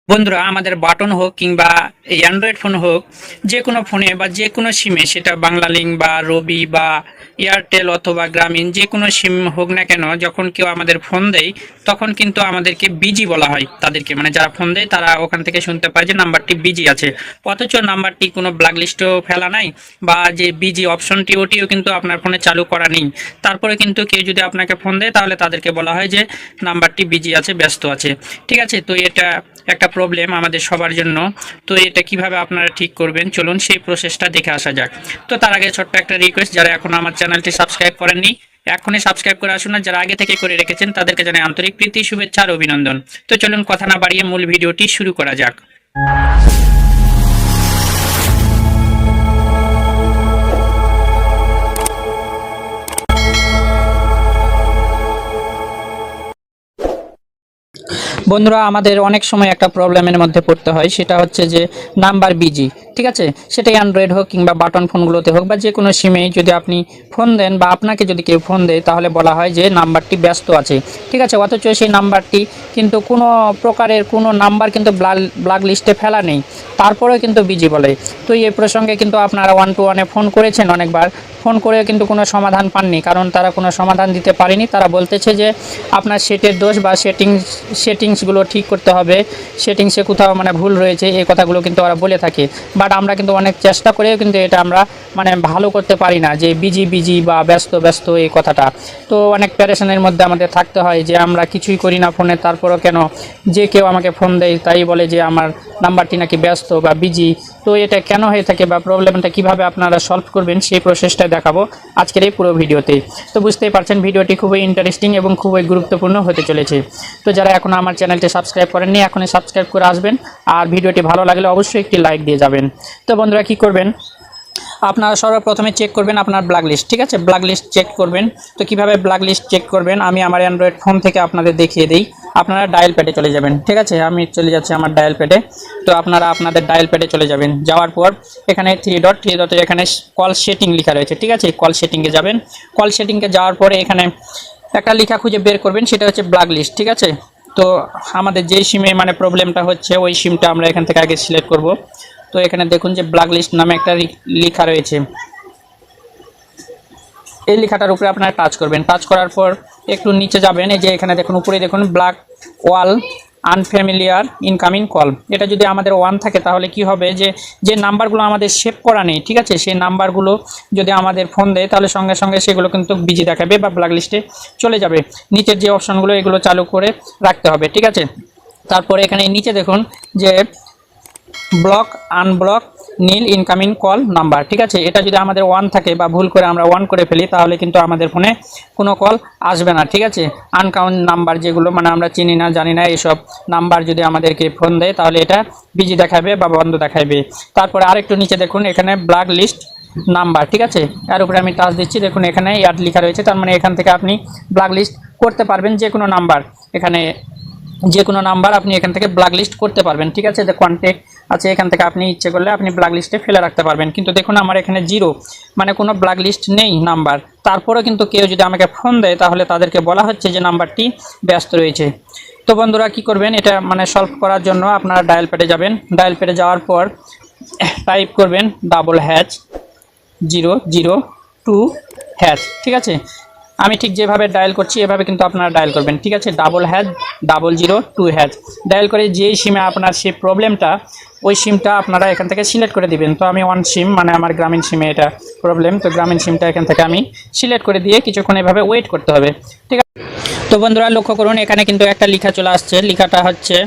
বন্ধুরা আমাদের বাটন হোক কিংবা এই অ্যান্ড্রয়েড ফোন হোক, যে কোনো ফোনে বা যে কোনো সিমে, সেটা বাংলালিংক বা রবি বা এয়ারটেল অথবা গ্রামীণ, যে কোনো সিম হোক না কেন, যখন কেউ আমাদের ফোন দেয় তখন কিন্তু আমাদেরকে বিজি বলা হয় তাদেরকে, মানে যারা ফোন দেয় তারা ওখান থেকে শুনতে পায় যে নাম্বারটি বিজি আছে, অথচ নাম্বারটি কোনো ব্ল্যাকলিস্টেও ফেলা নাই বা যে বিজি অপশনটি ওটিও কিন্তু আপনার ফোনে চালু করা নেই। তারপরে কিন্তু কেউ যদি আপনাকে ফোন দেয় তাহলে তাদেরকে বলা হয় যে নাম্বারটি বিজি আছে, ব্যস্ত আছে। ঠিক আছে, তো এটা একটা প্রবলেম আমাদের সবার জন্য। তো এটা কিভাবে আপনারা ঠিক করবেন, চলুন সেই প্রসেসটা দেখে আসা যাক। তো তার আগে ছোট্ট একটা রিকোয়েস্ট, যারা এখন আমার চ্যানেলটি সাবস্ক্রাইব করেননি এখনই সাবস্ক্রাইব করে আসুন, আর যারা আগে থেকে করে রেখেছেন তাদেরকে জানাই আন্তরিক প্রীতি, শুভেচ্ছা আর অভিনন্দন। তো চলুন কথা না বাড়িয়ে মূল ভিডিওটি শুরু করা যাক। বন্ধুরা আমাদের অনেক সময় একটা প্রবলেমের মধ্যে পড়তে হয়, সেটা হচ্ছে যে নাম্বার বিজি। ঠিক আছে, সেটা অ্যান্ড্রয়েড হোক কিংবা বাটন ফোনগুলোতে হোক বা যে কোনো সিমে যদি আপনি ফোন দেন বা আপনাকে যদি কেউ ফোন দেয় তাহলে বলা হয় যে নাম্বারটি ব্যস্ত আছে। ঠিক আছে, অথচ সেই নাম্বারটি কিন্তু কোনো প্রকারের কোনো নাম্বার কিন্তু ব্ল্যাক লিস্টে ফেলা নেই, তারপরেও কিন্তু বিজি বলে। তো এই প্রসঙ্গে কিন্তু আপনারা 1-to-1-এ ফোন করেছেন অনেকবার, ফোন করে কিন্তু কোনো সমাধান পাননি, কারণ তারা কোনো সমাধান দিতে পারেনি। তারা বলতেছে যে আপনার সেটের দোষ বা সেটিংসগুলো ঠিক করতে হবে, সেটিংসে কোথাও মানে ভুল রয়েছে, এই কথাগুলো কিন্তু ওরা বলে থাকে। বাট আমরা কিন্তু অনেক চেষ্টা করেও কিন্তু এটা আমরা মানে ভালো করতে পারি না, যে বিজি বা ব্যস্ত ব্যস্ত এই কথাটা। তো অনেক প্যারেশানের মধ্যে আমাদের থাকতে হয় যে আমরা কিছুই করি না ফোনে, তারপরও কেন যে কেউ আমাকে ফোন দেয় তাই বলে যে আমার নাম্বারটি নাকি ব্যস্ত বা বিজি। তো এটা কেন হয়ে থাকে বা প্রবলেমটা কিভাবে আপনারা সলভ করবেন সেই প্রসেসটা দেখাবো আজকের এই পুরো ভিডিওতে। তো বুঝতেই পারছেন ভিডিওটি খুবই ইন্টারেস্টিং এবং খুবই গুরুত্বপূর্ণ হতে চলেছে। তো যারা এখনও আমার চ্যানেলটি সাবস্ক্রাইব করেননি এখনই সাবস্ক্রাইব করে আসবেন, আর ভিডিওটি ভালো লাগলে অবশ্যই একটি লাইক দিয়ে যাবেন। তো বন্ধুরা কী করবেন, আপনারা সর্বপ্রথমে চেক করবেন আপনার ব্ল্যাক লিস্ট। ঠিক আছে, ব্ল্যাক লিস্ট চেক করবেন। তো কিভাবে ব্ল্যাক লিস্ট চেক করবেন আমি আমার অ্যান্ড্রয়েড ফোন থেকে আপনাদের দেখিয়ে দিই। আপনারা ডায়াল প্যাডে চলে যাবেন। ঠিক আছে, আমি চলে যাচ্ছি আমার ডায়াল প্যাডে। তো আপনারা আপনাদের ডায়াল প্যাডে চলে যাবেন, যাওয়ার পর এখানে থ্রি ডটে এখানে কল সেটিং লেখা রয়েছে। ঠিক আছে, কল সেটিংয়ে যাবেন। কল সেটিংয়ে যাওয়ার পরে এখানে একটা লেখা খুঁজে বের করবেন, সেটা হচ্ছে ব্ল্যাক লিস্ট। ঠিক আছে, তো আমাদের যেই সিমে মানে প্রবলেমটা হচ্ছে ওই সিমটা আমরা এখান থেকে আগে সিলেক্ট করব। তো এখানে দেখুন যে ব্ল্যাক লিস্ট নামে একটা লেখা রয়েছে, এই লেখাটার উপরে আপনারা টাচ করবেন। টাচ করার পর একটু নিচে যাবেন, এই যে এখানে দেখুন উপরে দেখুন ব্ল্যাক ওয়াল আনফ্যামিলিয়ার ইনকামিং কল। এটা যদি আমাদের 1 থাকে তাহলে কি হবে, যে নাম্বারগুলো আমাদের সেভ করা নেই, ঠিক আছে, সেই নাম্বারগুলো যদি আমাদের ফোন দেয় তাহলে সঙ্গে সঙ্গে সেগুলো কিন্তু বিজি দেখাবে বা ব্ল্যাক লিস্টে চলে যাবে। নিচের যে অপশানগুলো এগুলো চালু করে রাখতে হবে। ঠিক আছে, তারপরে এখানে নিচে দেখুন যে ব্লক আনব্লক নীল ইনকামিং কল নাম্বার। ঠিক আছে, এটা যদি আমাদের 1 থাকে বা ভুল করে আমরা 1 করে ফেলি তাহলে কিন্তু আমাদের ফোনে কোনো কল আসবে না। ঠিক আছে, আনকাউন্ট নাম্বার যেগুলো মানে আমরা চিনি না জানি না এইসব নাম্বার যদি আমাদেরকে ফোন দেয় তাহলে এটা বিজি দেখাবে বা বন্ধ দেখাবে। তারপরে আরেকটু নিচে দেখুন এখানে ব্ল্যাক লিস্ট নাম্বার। ঠিক আছে, এর উপরে আমি টাচ দিচ্ছি, দেখুন এখানে অ্যাড লেখা রয়েছে, তার মানে এখান থেকে আপনি ব্ল্যাক লিস্ট করতে পারবেন যে কোনো নাম্বার। এখানে যে কোনো নাম্বার আপনি এখান থেকে ব্ল্যাক লিস্ট করতে পারবেন। ঠিক আছে, যে কন্ট্যাক্ট আছে এখান থেকে আপনি ইচ্ছে করলে আপনি ব্ল্যাক লিস্টে ফেলে রাখতে পারবেন। কিন্তু দেখুন আমার এখানে 0 মানে কোনো ব্ল্যাক লিস্ট নেই নাম্বার, তারপরেও কিন্তু কেউ যদি আমাকে ফোন দেয় তাহলে তাদেরকে বলা হচ্ছে যে নাম্বারটি ব্যস্ত রয়েছে। তো বন্ধুরা কী করবেন, এটা মানে সলভ করার জন্য আপনারা ডায়াল প্যাডে যাবেন। ডায়াল প্যাডে যাওয়ার পর টাইপ করবেন #002#। ঠিক আছে, আমি ঠিক যেভাবে ডায়াল করছি এভাবে কিন্তু আপনারা ডায়াল করবেন। ঠিক আছে, #002#। ডায়াল করে যেই সিমে আপনার সেই প্রবলেমটা ওই সিমটা আপনারা এখান থেকে সিলেক্ট করে দিবেন। তো আমি 1 সিম মানে আমার গ্রামীণ সিমে এটা প্রবলেম, তো গ্রামীণ সিমটা এখান থেকে আমি সিলেক্ট করে দিয়ে কিছুক্ষণ এভাবে ওয়েট করতে হবে। ঠিক আছে, তো বন্ধুরা লক্ষ্য করুন এখানে কিন্তু একটা লেখা চলে আসছে, লেখাটা হচ্ছে,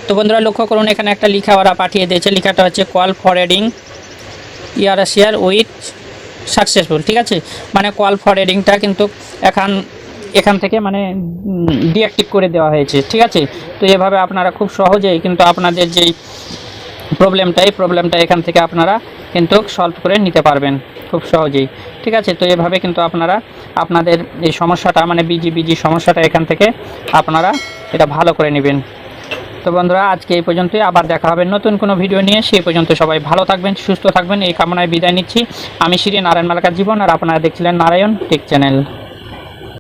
তো বন্ধুরা লক্ষ্য করুন এখানে একটা লেখা ওরা পাঠিয়ে দিয়েছে, লেখাটা হচ্ছে call forwarding share with successful. ঠিক আছে, মানে কল ফরওয়ার্ডিংটা কিন্তু এখান থেকে মানে ডিঅ্যাক্টিভ করে দেওয়া হয়েছে। ঠিক আছে, তো এভাবে আপনারা খুব সহজেই কিন্তু আপনাদের যেই প্রবলেমটা এখান থেকে আপনারা কিন্তু সলভ করে নিতে পারবেন খুব সহজেই। ঠিক আছে, তো এভাবে কিন্তু আপনারা আপনাদের এই সমস্যাটা মানে বিজি সমস্যাটা এখান থেকে আপনারা এটা ভালো করে নেবেন। তো বন্ধুরা আজকে এই পর্যন্তই, আবার দেখা হবে নতুন কোনো ভিডিও নিয়ে। সেই পর্যন্ত সবাই ভালো থাকবেন, সুস্থ থাকবেন এই কামনায় বিদায় নিচ্ছি। আমি শ্রী নারায়ণ মালাকার জীবন, আর আপনারা দেখছিলেন নারায়ণ টেক চ্যানেল।